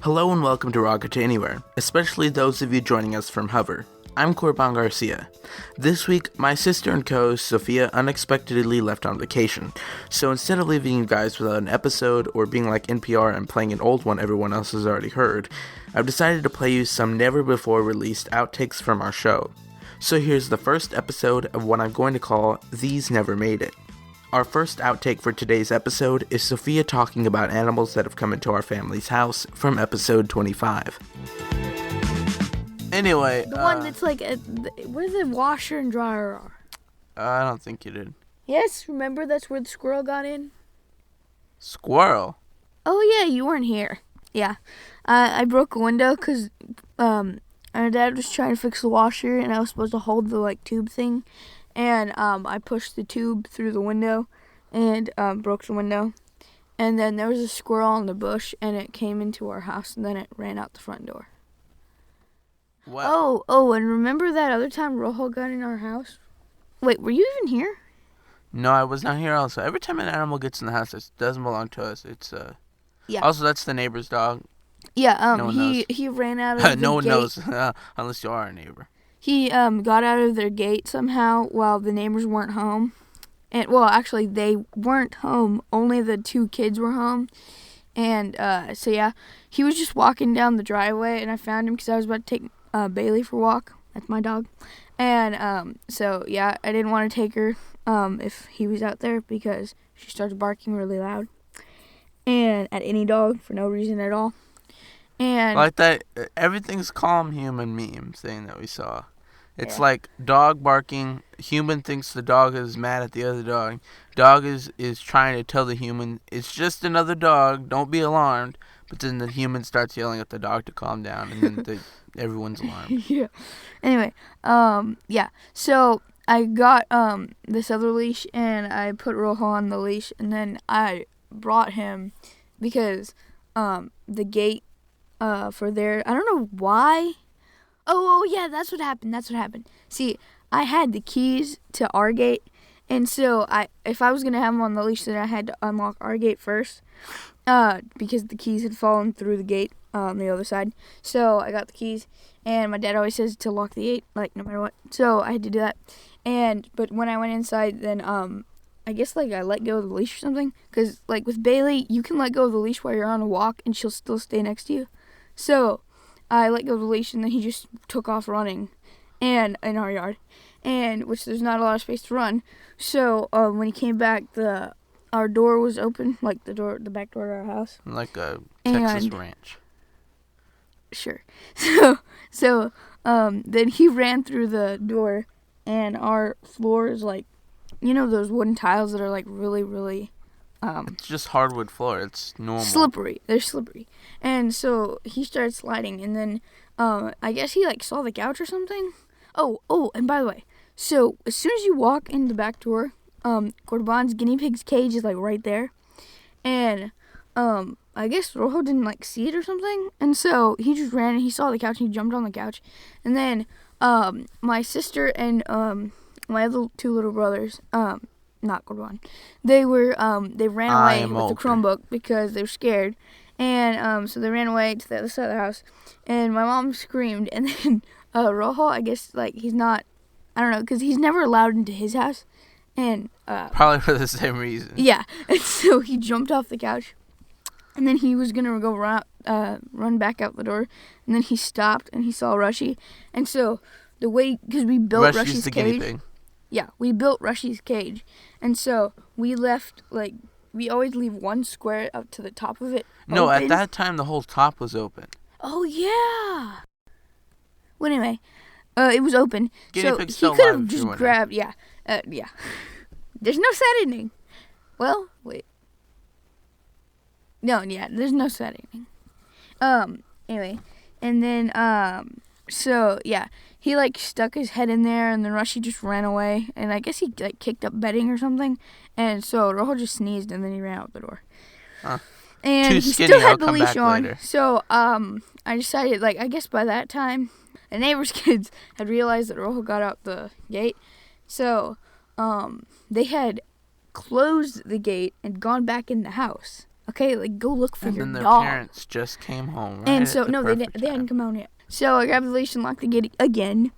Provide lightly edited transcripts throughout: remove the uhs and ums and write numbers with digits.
Hello and welcome to Rocket to Anywhere, especially those of you joining us from Hover. I'm Corban Garcia. This week, my sister and co-host Sofia unexpectedly left on vacation, so instead of leaving you guys without an episode or being like NPR and playing an old one everyone else has already heard, I've decided to play you some never-before-released outtakes from our show. So here's the first episode of what I'm going to call These Never Made It. Our first outtake for today's episode is Sofia talking about animals that have come into our family's house from episode 25. Anyway, the one that's like, where the washer and dryer are. I don't think you did. Yes, remember that's where the squirrel got in? Squirrel? Oh yeah, you weren't here. Yeah, I broke a window because our dad was trying to fix the washer, and I was supposed to hold the tube thing. And I pushed the tube through the window and broke the window. And then there was a squirrel in the bush, and it came into our house, and then it ran out the front door. What? Oh, and remember that other time Rojo got in our house? Wait, were you even here? No, I was not here also. Every time an animal gets in the house, it doesn't belong to us. It's, Yeah. Also, that's the neighbor's dog. Yeah, no one he ran out of the No one gate. knows, unless you are a neighbor. He got out of their gate somehow while the neighbors weren't home. And well, actually, they weren't home. Only the two kids were home. And so yeah, he was just walking down the driveway, and I found him because I was about to take Bailey for a walk. That's my dog. And so yeah, I didn't want to take her if he was out there because she started barking really loud, and at any dog for no reason at all. And like that, everything's calm human meme thing that we saw. It's yeah. like dog barking, human thinks the dog is mad at the other dog. Dog is trying to tell the human, it's just another dog, don't be alarmed. But then the human starts yelling at the dog to calm down, and then everyone's alarmed. Yeah. Anyway, yeah. So I got this other leash, and I put Rojo on the leash, and then I brought him because the gate for there, I don't know why. Oh yeah, that's what happened. See, I had the keys to our gate, and so if I was gonna have him on the leash, then I had to unlock our gate first, because the keys had fallen through the gate on the other side. So I got the keys, and my dad always says to lock the gate, no matter what. So I had to do that, but when I went inside, then I guess I let go of the leash or something, because with Bailey, you can let go of the leash while you're on a walk, and she'll still stay next to you. So I let go of the leash, and then he just took off running, and in our yard, and which there's not a lot of space to run. So when he came back, our door was open, the back door to our house, like a Texas ranch. Sure. So then he ran through the door, and our floor is those wooden tiles that are really, really. It's just hardwood floor. It's normal. Slippery. They're slippery. And so he started sliding, and then I guess he saw the couch or something. Oh, and by the way, so as soon as you walk in the back door, Corban's guinea pig's cage is right there. And I guess Rojo didn't see it or something. And so he just ran and he saw the couch and he jumped on the couch. And then my sister and my other two little brothers, not Corban, they ran away with the Chromebook because they were scared, and so they ran away to the other side of the house, and my mom screamed, and then Rojo, I guess he's not, I don't know, because he's never allowed into his house, and probably for the same reason. Yeah, and so he jumped off the couch, and then he was gonna go run back out the door, and then he stopped and he saw Rushy, and so the way, because we built Rushy's the cage. Guinea pig. Yeah, we built Rushy's cage, and so we left, we always leave one square up to the top of it No, open. at that time, the whole top was open. Oh, yeah. Well, anyway, it was open, Guinea so pig's he still could alive have if you're just wondering. grabbed, yeah. There's no sad ending. Well, wait. No, yeah, there's no sad ending. Anyway, and then, so, yeah, he, stuck his head in there, and then Rushy just ran away, and I guess he, kicked up bedding or something, and so Rojo just sneezed, and then he ran out the door. Huh. And Too he skinny, still I'll had the come leash back on, later. so, I decided, I guess by that time, the neighbor's kids had realized that Rojo got out the gate, so, they had closed the gate and gone back in the house. Okay, like go look for and your then their dog. parents just came home, right? And so no, they hadn't come out yet. So I grabbed the leash and locked the gate again,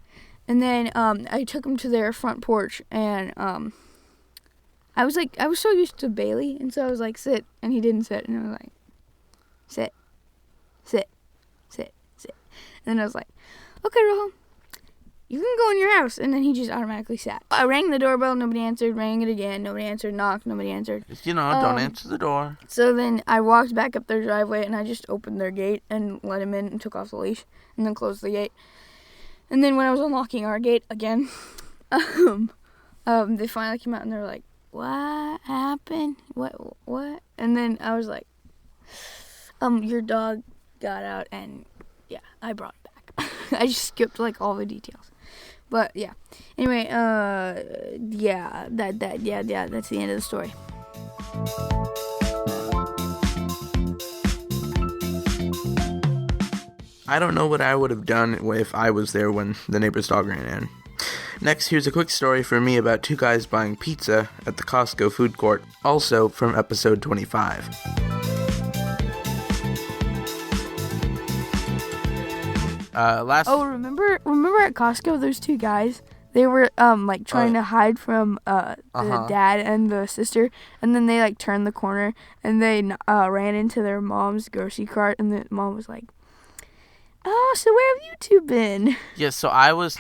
and then I took him to their front porch, and I was so used to Bailey, and so I was like, sit, and he didn't sit, and I was like, sit, sit, sit, sit, and then I was like, okay, Rojo, you can go in your house, and then he just automatically sat. I rang the doorbell, nobody answered, rang it again, nobody answered, knocked, nobody answered. Don't answer the door. So then I walked back up their driveway, and I just opened their gate and let him in and took off the leash, and then closed the gate. And then when I was unlocking our gate again, they finally came out, and they were like, what happened? What? And then I was like, your dog got out, and yeah, I brought it back. I just skipped like all the details. But yeah. Anyway, yeah, that's the end of the story. I don't know what I would have done if I was there when the neighbor's dog ran in. Next, here's a quick story for me about two guys buying pizza at the Costco food court, also from episode 25. Remember at Costco, those two guys, they were trying to hide from the dad and the sister, and then they like turned the corner and they ran into their mom's grocery cart, and the mom was like, oh, so where have you two been? Yeah, so I was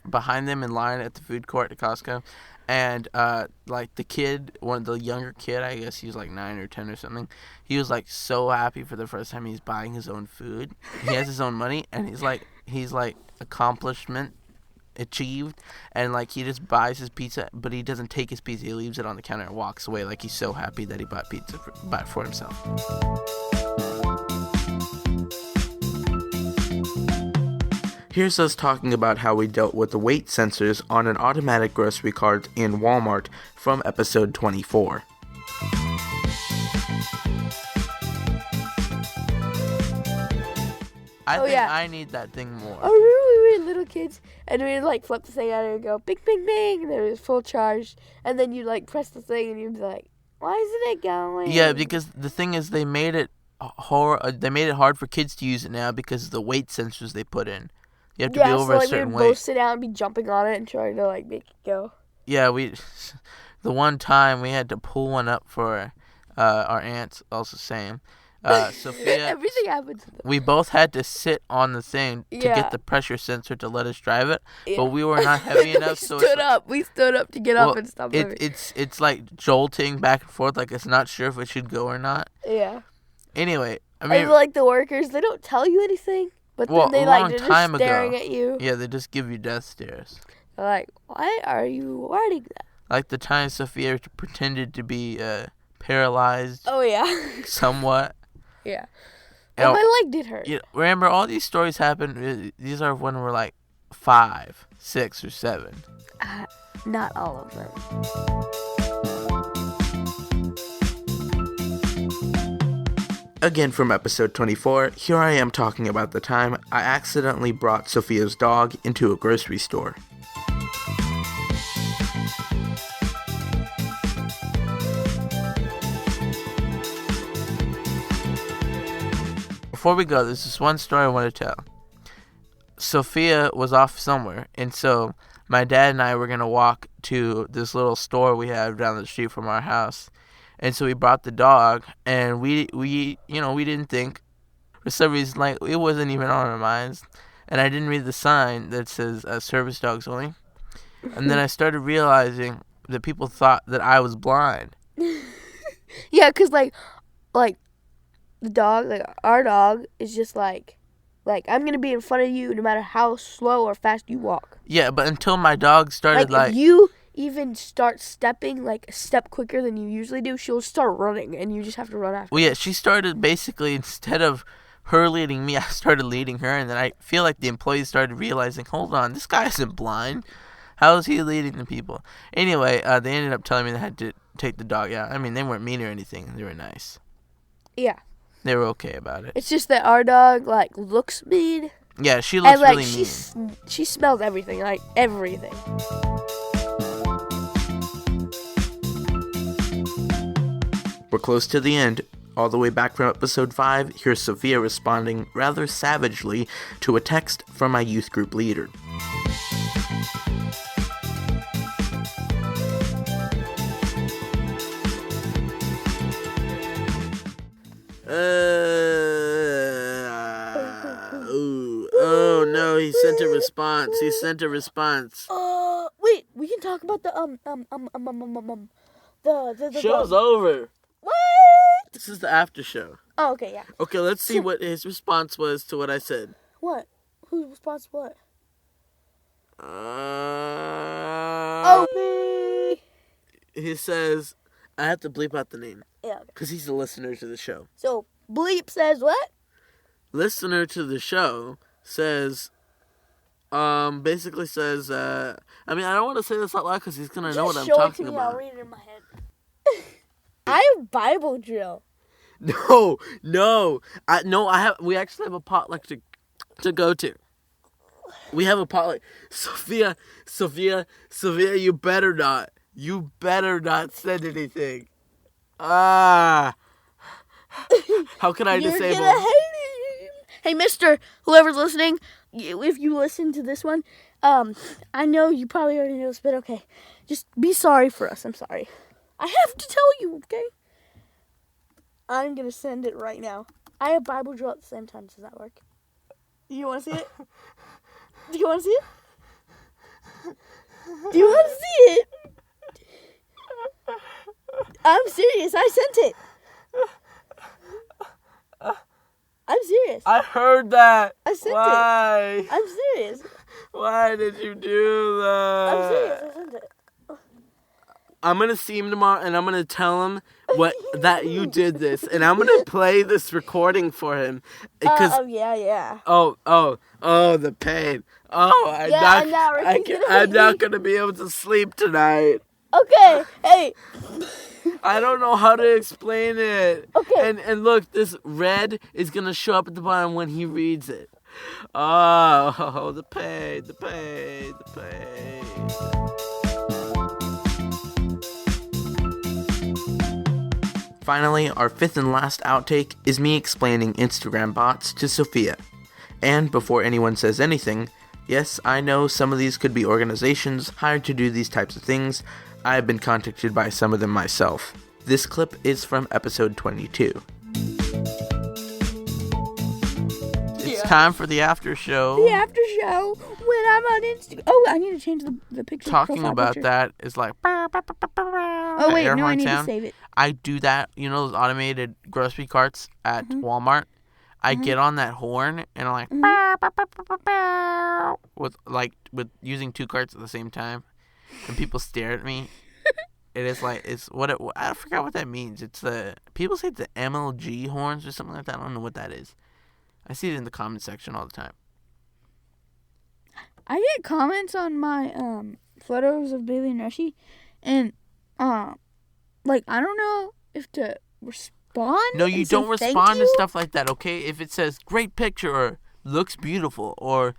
behind them in line at the food court at Costco, and the kid, the younger kid, I guess he was like 9 or 10 or something, he was like so happy for the first time he's buying his own food. He has his own money, and he's like accomplishment achieved, and like he just buys his pizza, but he doesn't take his pizza, he leaves it on the counter and walks away like he's so happy that he bought pizza for himself. Here's us talking about how we dealt with the weight sensors on an automatic grocery cart in Walmart from episode 24. I need that thing more. Oh, remember we were little kids, and we'd like flip the thing out and go bing, bing, bing, and it was full charge, and then you'd like press the thing, and you'd be like, why isn't it going? Yeah, because the thing is, they made it hard for kids to use it now because of the weight sensors they put in. You have to be over a certain weight. We'd both sit down and be jumping on it and trying to like make it go. Yeah, the one time we had to pull one up for our aunts, also same. Sophia, everything happens. We both had to sit on the thing to get the pressure sensor to let us drive it, but we were not heavy enough. We stood up to get up and stop moving. It's like jolting back and forth, like it's not sure if it should go or not. Yeah. Anyway, I mean, and like the workers, they don't tell you anything, but then they're just staring at you. Yeah, they just give you death stares. They're like, why are you writing that? Like the time Sophia pretended to be paralyzed. Oh yeah. Somewhat. Yeah. And my leg did hurt. Remember, all these stories happened. These are when we're like 5, 6, or 7. Not all of them. Again from episode 24, here I am talking about the time I accidentally brought Sophia's dog into a grocery store. Before we go, there's this one story I want to tell. Sophia was off somewhere, and so my dad and I were going to walk to this little store we have down the street from our house. And so we brought the dog, and we didn't think, for some reason, like, it wasn't even on our minds. And I didn't read the sign that says service dogs only. And then I started realizing that people thought that I was blind. Yeah, because, like, the dog, like, our dog is just like, I'm going to be in front of you no matter how slow or fast you walk. Yeah, but until my dog started, if you even start stepping, like, a step quicker than you usually do, she'll start running, and you just have to run after her. Well, yeah, she started basically, instead of her leading me, I started leading her, and then I feel like the employees started realizing, hold on, this guy isn't blind. How is he leading the people? Anyway, they ended up telling me they had to take the dog out. I mean, they weren't mean or anything. They were nice. Yeah. They were okay about it. It's just that our dog, like, looks mean. Yeah, she looks really mean. She smells everything, like, everything. We're close to the end. All the way back from episode 5, here's Sofia responding rather savagely to a text from my youth group leader. Oh no, he sent a response. Wait, we can talk about the Show's over. What? This is the after show. Oh, okay, yeah. Okay, let's see what his response was to what I said. What? Whose response? What? He says, I have to bleep out the name. Yeah. Because he's a listener to the show. So, bleep says what? Listener to the show says, basically says, I don't want to say this out loud because he's going to know what I'm talking about. I'll read it in my head. I have Bible drill. No. We actually have a potluck to go to. We have a potluck. Sofia, you better not. You better not send anything. How can I disable? You're gonna hate him. Hey, mister, whoever's listening, if you listen to this one, I know you probably already know this, but okay. Just be sorry for us. I'm sorry. I have to tell you, okay? I'm gonna send it right now. I have Bible drill at the same time. Does that work? You want to see it? Do you want to see it? Do you want to see it? I'm serious. I sent it. I'm serious. I heard that. I sent Why? it. I'm serious. Why did you do that? I'm serious. I sent it. I'm going to see him tomorrow, and I'm going to tell him that you did this. And I'm going to play this recording for him. Yeah. Oh, the pain. I'm not going to be able to sleep tonight. Okay, hey. I don't know how to explain it. Okay. And look, this red is going to show up at the bottom when he reads it. Oh, the pain. Finally, our fifth and last outtake is me explaining Instagram bots to Sofia. And before anyone says anything, yes, I know some of these could be organizations hired to do these types of things. I have been contacted by some of them myself. This clip is from episode 22. It's time for the after show. The after show when I'm on Instagram. Oh, I need to change the picture. Talking about picture. That is like. Oh wait, no, I need to save it. I do that. You know those automated grocery carts at Walmart. I get on that horn and I'm like with using two carts at the same time, and people stare at me. I forgot what that means. People say it's the MLG horns or something like that. I don't know what that is. I see it in the comment section all the time. I get comments on my photos of Bailey and Rushy, and I don't know if to respond. No, you don't respond to stuff like that, okay? If it says great picture or looks beautiful or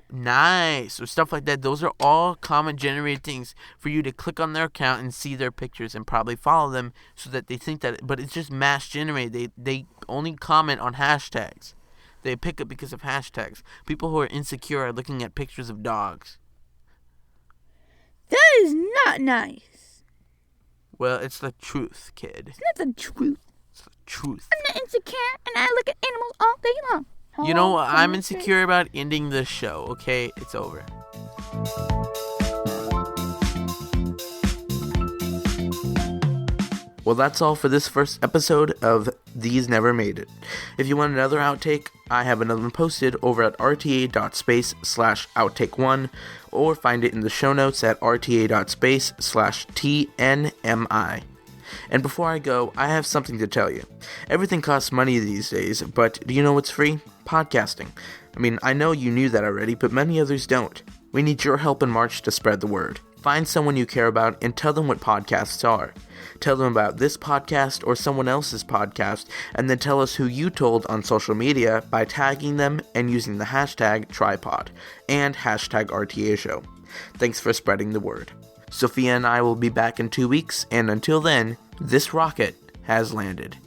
nice or stuff like that, those are all comment generated things for you to click on their account and see their pictures and probably follow them so that they think that, but it's just mass generated. They only comment on hashtags. They pick up because of hashtags. People who are insecure are looking at pictures of dogs. That is not nice. Well, it's the truth, kid. It's not the truth. It's the truth. I'm not insecure, and I look at animals all day long. You know what I'm insecure about? Ending this show, okay? It's over. Well, that's all for this first episode of These Never Made It. If you want another outtake, I have another one posted over at rta.space/outtake1, or find it in the show notes at rta.space/TNMI. And before I go, I have something to tell you. Everything costs money these days, but do you know what's free? Podcasting. I mean, I know you knew that already, but many others don't. We need your help in March to spread the word. Find someone you care about and tell them what podcasts are. Tell them about this podcast or someone else's podcast, and then tell us who you told on social media by tagging them and using the hashtag tripod and hashtag RTA show. Thanks for spreading the word. Sofia and I will be back in 2 weeks, and until then, this rocket has landed.